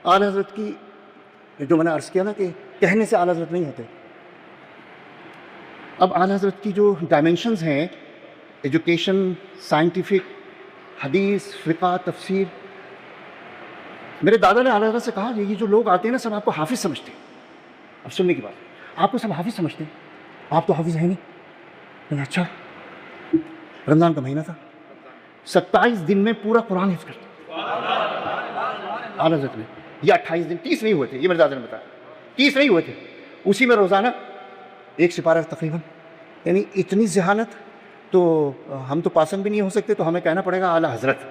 اعلیٰ حضرت کی جو میں نے عرض کیا نا کہ کہنے سے اعلیٰ حضرت نہیں ہوتے. اب اعلیٰ حضرت کی جو ڈائمینشنز ہیں، ایجوکیشن، سائنٹیفک، حدیث، فقہ، تفسیر. میرے دادا نے اعلیٰ حضرت سے کہا یہ جو لوگ آتے ہیں نا سب آپ کو حافظ سمجھتے ہیں. اب سننے کی بات، آپ کو سب حافظ سمجھتے ہیں، آپ تو حافظ ہیں نہیں. اچھا، رمضان کا مہینہ تھا، 27 دن میں پورا قرآن حفظ کرتے اعلیٰ حضرت نے. یہ 28 دن، 30 نہیں ہوئے تھے، یہ میرے دادا نے بتایا، 30 نہیں ہوئے تھے. اسی میں روزانہ 1 سپارہ تقریباً. یعنی اتنی ذہانت. تو ہم تو پاسنگ بھی نہیں ہو سکتے، تو ہمیں کہنا پڑے گا اعلیٰ حضرت.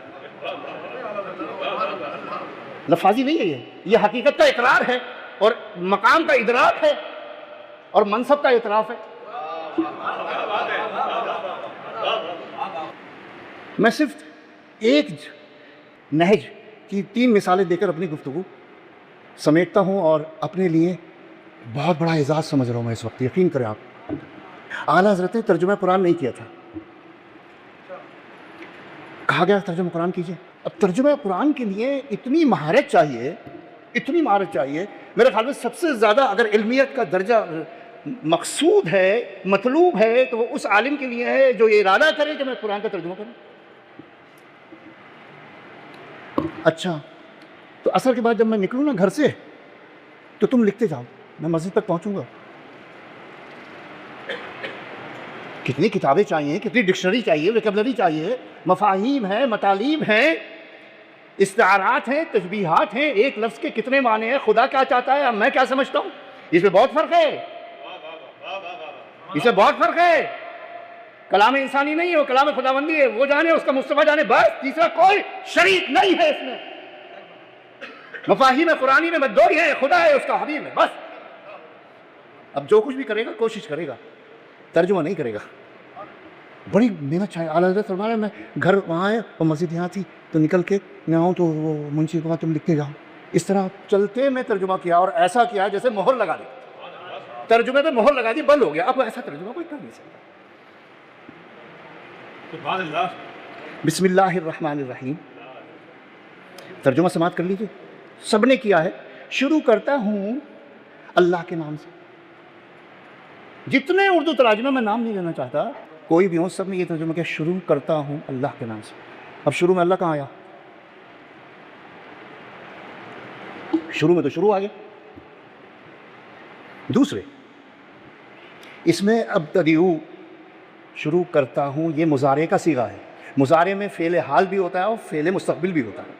لفاظی نہیں ہے، یہ حقیقت کا اقرار ہے اور مقام کا ادراک ہے اور منصب کا اعتراف ہے. میں صرف ایک نہج کی 3 مثالیں دے کر اپنی گفتگو سمیٹتا ہوں اور اپنے لیے بہت بڑا اعزاز سمجھ رہا ہوں میں اس وقت. یقین کریں آپ، اعلیٰ حضرت نے ترجمہ قرآن نہیں کیا تھا. کہا گیا ترجمہ قرآن کیجئے. اب ترجمہ قرآن کے لیے اتنی مہارت چاہیے، اتنی مہارت چاہیے. میرے خیال میں سب سے زیادہ اگر علمیت کا درجہ مقصود ہے، مطلوب ہے، تو وہ اس عالم کے لیے ہے جو یہ ارادہ کرے کہ میں قرآن کا ترجمہ کروں. اچھا، تو عصر کے بعد جب میں نکلوں نا گھر سے تو تم لکھتے جاؤ، میں مسجد تک پہنچوں گا. کتنی کتابیں چاہیے، کتنی ڈکشنری چاہیے، ویکیبلری چاہیے، مفاہیم ہیں، مطالب ہیں، استعارات ہیں، تشبیہات ہیں. ایک لفظ کے کتنے معنی ہیں، خدا کیا چاہتا ہے، میں کیا سمجھتا ہوں، اس میں بہت فرق ہے. اس میں بہت فرق ہے. کلام انسانی نہیں ہے، وہ کلام خداوندی ہے. وہ جانے، اس کا مصطفیٰ جانے، بس. تیسرا کوئی شریک نہیں ہے اس میں. مفاہیم قرآنی میں دو ہی ہیں، خدا ہے، اس کا حبیب ہے، بس. اب جو کچھ بھی کرے گا کوشش کرے گا، ترجمہ نہیں کرے گا. بڑی محنت چاہیے. اعلیٰ حضرت فرما رہے ہیں، میں گھر وہاں ہے اور مسجد یہاں تھی، تو نکل کے میں آؤں تو وہ منشی کو کہا تم لکھتے جاؤ. اس طرح چلتے میں ترجمہ کیا اور ایسا کیا جیسے مہر لگا دی. ترجمے پہ مہر لگا دی، بند ہو گیا. اب ایسا ترجمہ کوئی کر نہیں سکتا. بسم اللہ الرحمن الرحیم. ترجمہ سماعت کر لیجیے. سب نے کیا ہے. شروع کرتا ہوں اللہ کے نام سے. جتنے اردو تراجمے میں نام نہیں لینا چاہتا، کوئی بھی ہو، سب نے یہ ترجمہ کیا، شروع کرتا ہوں اللہ کے نام سے. اب شروع میں اللہ کہاں آیا؟ شروع میں تو شروع آ گیا. دوسرے اس میں ابتدئو، شروع کرتا ہوں، یہ مضارع کا صیغہ ہے. مضارع میں فعل حال بھی ہوتا ہے اور فعل مستقبل بھی ہوتا ہے.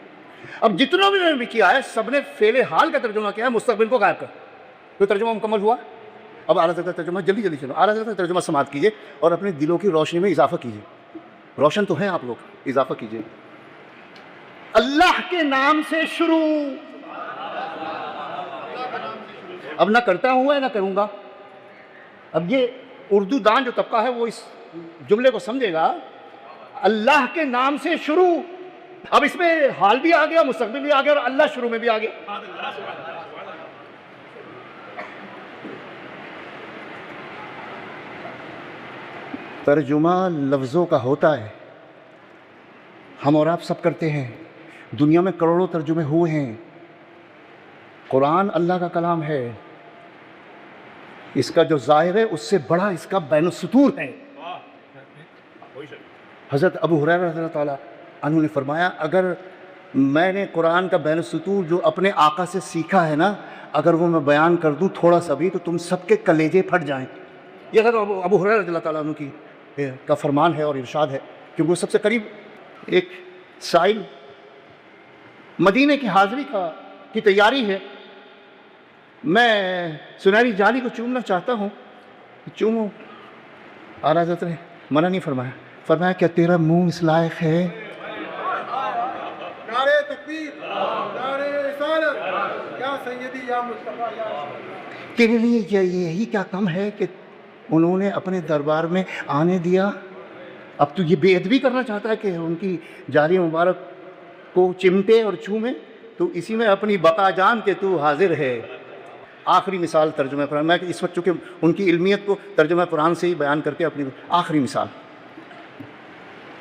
اب جتنا بھی میں نے کیا ہے سب نے فعل حال کا ترجمہ کیا ہے، مستقبل کو غائب کر. تو ترجمہ مکمل ہوا. اب اعلیٰ حضرت کا ترجمہ جلدی جلدی چلو. اعلیٰ حضرت کا ترجمہ سماعت کیجیے اور اپنے دلوں کی روشنی میں اضافہ کیجیے. روشن تو ہیں آپ لوگ، اضافہ کیجیے. اللہ کے نام سے شروع. اب نہ کرتا ہوا ہے نہ کروں گا. اب یہ اردو دان جو طبقہ ہے وہ اس جملے کو سمجھے گا. اللہ کے نام سے شروع. اب اس میں حال بھی آ گیا، مستقبل بھی آ گیا اور اللہ شروع میں بھی آ گیا. ترجمہ لفظوں کا ہوتا ہے. ہم اور آپ سب کرتے ہیں. دنیا میں کروڑوں ترجمے ہوئے ہیں. قرآن اللہ کا کلام ہے. اس کا جو ظاہر ہے اس سے بڑا اس کا بین السطور ہے. حضرت ابو ہریرہ رضی اللہ تعالیٰ عنہ نے فرمایا، اگر میں نے قرآن کا بین السطور جو اپنے آقا سے سیکھا ہے نا، اگر وہ میں بیان کر دوں تھوڑا سا بھی، تو تم سب کے کلیجے پھٹ جائیں. یہ حضرت ابو ہریرہ رضی اللہ تعالیٰ عنہ کا فرمان ہے اور ارشاد ہے، کیونکہ وہ سب سے قریب. ایک سائل مدینے کی حاضری کی تیاری ہے. میں سنہری جالی کو چومنا چاہتا ہوں، چومو. اعلیٰ حضرت نے منع نہیں فرمایا. فرمایا کیا تیرا منہ اس لائق ہے؟ نعرہ تکبیر، نعرہ رسالت، یا سیدی یا مصطفیٰ یا رسول اللہ. تیرے لیے یہی کیا کم ہے کہ انہوں نے اپنے دربار میں آنے دیا؟ اب تو یہ بے ادبی کرنا چاہتا ہے کہ ان کی جاری مبارک کو چمٹے اور چومے. تو اسی میں اپنی بقا جان کے تو حاضر ہے. آخری مثال ترجمہ قرآن. میں اس وقت چونکہ ان کی علمیت کو ترجمہ قرآن سے ہی بیان کرتے اپنی آخری مثال.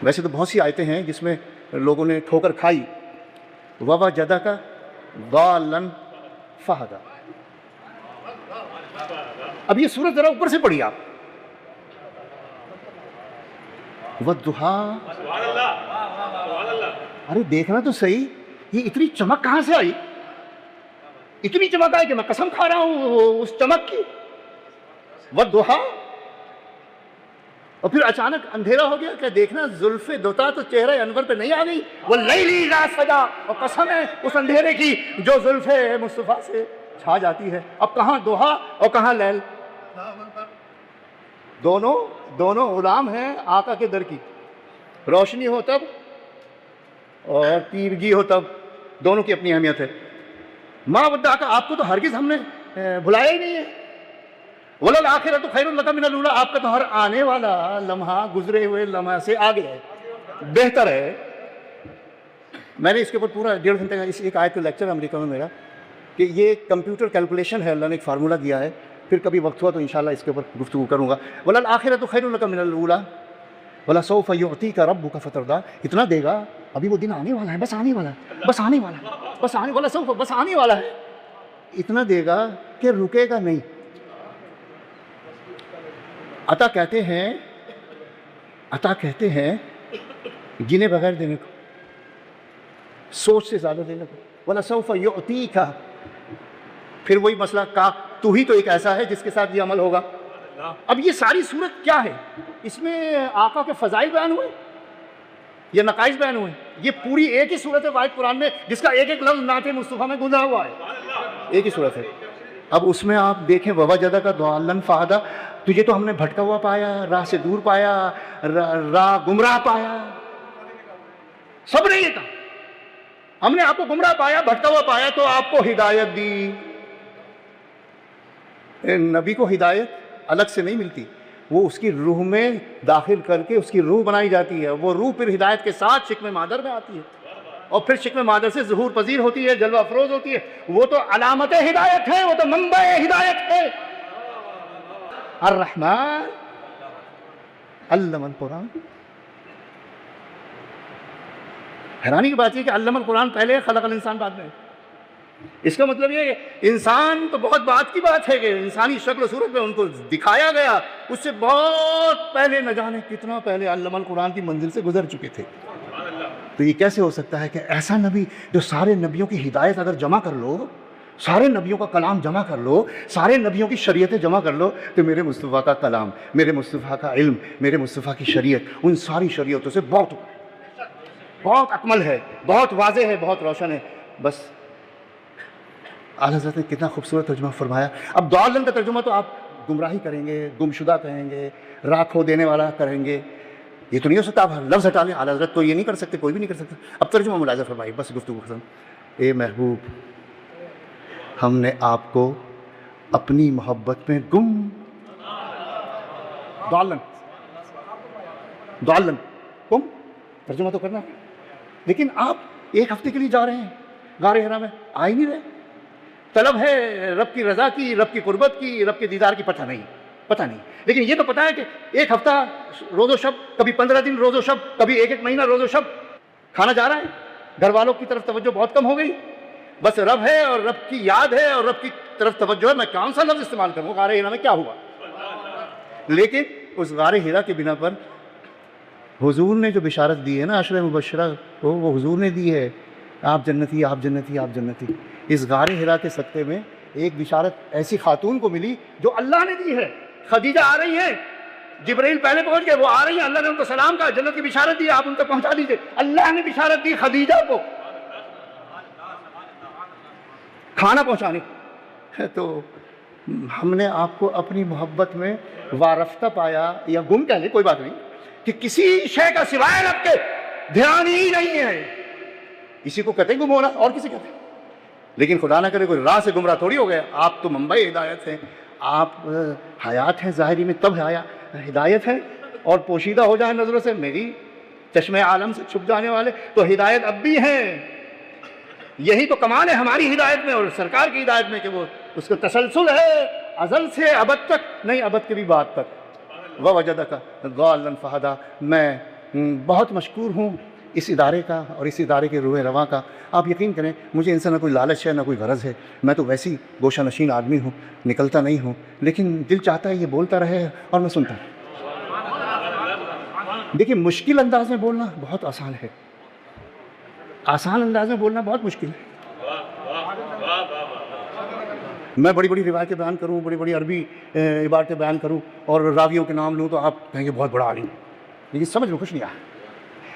ویسے تو بہت سی آیتیں ہیں جس میں لوگوں نے ٹھوکر کھائی. وَوَجَدَكَ ضالا فہدا. اب یہ سورت ذرا اوپر سے پڑھی آپ. والضحیٰ. ارے دیکھنا تو صحیح, یہ اتنی چمک کہاں سے آئی؟ اتنی چمک آئی کہ میں قسم کھا رہا ہوں اس چمک کی. والضحیٰ. اور پھر اچانک اندھیرا ہو گیا کہ دیکھنا زلف دوتا تو چہرہ انور پہ نہیں آ گئی. واللیل اذا سجا, اور قسم ہے اس اندھیرے کی جو زلف مصطفیٰ سے چھا جاتی ہے. اب کہاں دوحا اور کہاں لیل؟ دونوں غلام ہیں آقا کے در کی. روشنی ہو تب اور تیرگی ہو تب, دونوں کی اپنی اہمیت ہے. ماں ودعک, آپ کو تو ہرگز ہم نے بلایا ہی نہیں ہے. وَلَلْآخِرَةُ خَيْرٌ لَكَ مِنَ الْأُولَىٰ, آپ کا تو ہر آنے والا لمحہ گزرے ہوئے لمحہ سے آگے ہے, بہتر ہے. میں نے اس کے اوپر پورا 1.5 گھنٹے کا اس ایک آیت کا لیکچر امریکہ میں میرا, کہ یہ کمپیوٹر کیلکولیشن ہے, اللہ نے ایک فارمولہ دیا ہے. پھر کبھی وقت ہوا تو انشاءاللہ اس کے اوپر گفتگو کروں گا. وَلَلْآخِرَةُ خَيْرٌ لَكَ مِنَ الْأُولَىٰ وَلَسَوْفَ يُعْطِيكَ رَبُّكَ فَتَرْضَىٰ. اتنا دے گا, ابھی وہ دن آنے والا ہے, بس آنے والا ہے, بس آنے والا ہے, بس آنے والا, سوف بس آنے والا ہے. اتنا دے گا کہ رکے گا نہیں. عطا کہتے ہیں گنے بغیر دینے کو, سوچ سے زیادہ دینے کو. وَلَسَوْفَ يُعْطِيكَ, پھر وہی مسئلہ کا تو ہی تو ایک ایسا ہے جس کے ساتھ یہ عمل ہوگا. اب یہ ساری صورت کیا ہے؟ اس میں آقا کے فضائل بیان ہوئے یا نقائص بیان ہوئے؟ یہ پوری ایک ہی صورت ہے واحد قرآن میں جس کا ایک ایک لفظ نعت مصطفیٰ میں گنجا ہوا ہے, ایک ہی صورت ہے. اب اس میں آپ دیکھیں وَوَجَدَكَ ضَالًّا فَہَدَىٰ, تجھے تو ہم نے بھٹکا ہوا پایا, راہ سے دور پایا, راہ گمراہ پایا. سب نے یہ کہا, ہم نے آپ کو گمراہ پایا, بھٹکا ہوا پایا تو آپ کو ہدایت دی. نبی کو ہدایت الگ سے نہیں ملتی, وہ اس کی روح میں داخل کر کے اس کی روح بنائی جاتی ہے. وہ روح پھر ہدایت کے ساتھ شکم مادر میں آتی ہے, اور پھر شکم مادر سے ظہور پذیر ہوتی ہے, جلوہ افروز ہوتی ہے. وہ تو علامت ہدایت ہے, وہ تو منبع ہدایت ہے. الرحمن علم القرآن. حیرانی کی بات یہ کہ علم القرآن پہلے, خلق الانسان بعد میں. اس کا مطلب یہ کہ انسان تو بہت بات کی بات ہے کہ انسانی شکل و صورت میں ان کو دکھایا گیا, اس سے بہت پہلے, نہ جانے کتنا پہلے علم القرآن کی منزل سے گزر چکے تھے. تو یہ کیسے ہو سکتا ہے کہ ایسا نبی جو سارے نبیوں کی ہدایت اگر جمع کر لو, سارے نبیوں کا کلام جمع کر لو, سارے نبیوں کی شریعتیں جمع کر لو, تو میرے مصطفیٰ کا کلام, میرے مصطفیٰ کا علم, میرے مصطفیٰ کی شریعت ان ساری شریعتوں سے بہت اکمل ہے, بہت واضح ہے, بہت روشن ہے. بس اعلیٰ حضرت نے کتنا خوبصورت ترجمہ فرمایا. اب ضالًا کا ترجمہ تو آپ گمراہی کریں گے, گمشدہ کہیں گے, راہ کھو دینے والا کریں گے. یہ تو نہیں ہو سکتا, آپ لفظ ہٹا لیں. اعلیٰ حضرت تو یہ نہیں کر سکتے, کوئی بھی نہیں کر سکتا. اب ترجمہ ملاحظہ فرمائیے, بس گفتگو ختم. اے محبوب, ہم نے آپ کو اپنی محبت میں ضالًا ترجمہ تو کرنا. لیکن آپ ایک ہفتے کے لیے جا رہے ہیں غار حرا میں, آ ہی نہیں رہے. طلب ہے رب کی رضا کی, رب کی قربت کی, رب کے دیدار کی, پتہ نہیں. لیکن یہ تو پتہ ہے کہ ایک ہفتہ روز و شب, کبھی 15 دن روز و شب, کبھی ایک مہینہ روز و شب کھانا جا رہا ہے. گھر والوں کی طرف توجہ بہت کم ہو گئی. بس رب ہے اور رب کی یاد ہے اور رب کی طرف توجہ ہے. میں کون سا لفظ استعمال کروں, غار حرا میں کیا ہوا؟ لیکن اس غار حرا کے بنا پر حضور نے جو بشارت دی ہے نا, عشر مبشرہ, وہ حضور نے دی ہے, آپ جنتی, آپ جنتی, آپ جنتی. اس غار حرا کے صدقے میں ایک بشارت ایسی خاتون کو ملی جو اللہ نے دی ہے. خدیجہ آ رہی ہیں, جبرائیل پہلے پہنچ گئے, وہ آ رہی ہیں, اللہ نے ان کو سلام کہا, جنت کی بشارت دی, آپ ان تک پہنچا دیجئے. اللہ نے بشارت دی خدیجہ کو کھانا پہنچانے. تو ہم نے آپ کو اپنی محبت میں وارفتہ پایا, یا گم کہہ لیں, کوئی بات نہیں, کہ کسی شے کا سوائے رب کے دھیان ہی نہیں ہے. اسی کو کہتے ہیں گم ہونا, اور کسی کہتے ہیں. لیکن خدا نہ کرے کوئی راہ سے گمراہ تھوڑی ہو گیا. آپ تو منبع ہدایت ہیں, آپ حیات ہیں ظاہری میں, تب ہدایت ہے. اور پوشیدہ ہو جائے نظروں سے, میری چشمے عالم سے چھپ جانے والے, تو ہدایت اب بھی ہیں. یہی تو کمال ہے ہماری ہدایت میں اور سرکار کی ہدایت میں, کہ وہ اس کا تسلسل ہے ازل سے ابد تک, نہیں ابد کے بھی بعد تک. وَوَجَدَكَ ضَالًّا فَہَدَىٰ. میں بہت مشکور ہوں اس ادارے کا اور اس ادارے کے روح رواں کا. آپ یقین کریں مجھے ان سے نہ کوئی لالچ ہے نہ کوئی غرض ہے. میں تو ویسی گوشہ نشین آدمی ہوں, نکلتا نہیں ہوں, لیکن دل چاہتا ہے یہ بولتا رہے اور میں سنتا ہوں. دیکھیے مشکل انداز میں بولنا بہت آسان ہے, آسان انداز میں بولنا بہت مشکل ہے. میں بڑی بڑی روایتیں بیان کروں, بڑی بڑی عربی عبارتیں بیان کروں اور راویوں کے نام لوں تو آپ کہیں گے بہت بڑا عالم, لیکن سمجھ میں کچھ نہیں آیا.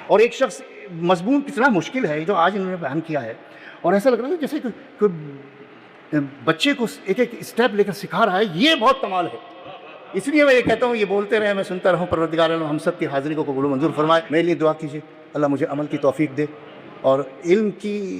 اور ایک شخص مضمون کتنا مشکل ہے جو آج انہوں نے بیان کیا ہے, اور ایسا لگ رہا ہے جیسے کوئی بچے کو ایک ایک اسٹیپ لے کر سکھا رہا ہے. یہ بہت کمال ہے. اس لیے میں یہ کہتا ہوں یہ بولتے رہے, میں سنتا رہوں. پروردگار عالم ہم سب کی حاضری کو قبول و منظور فرمائے. میرے لیے دعا کیجیے, اللہ مجھے عمل کی توفیق دے اور علم کی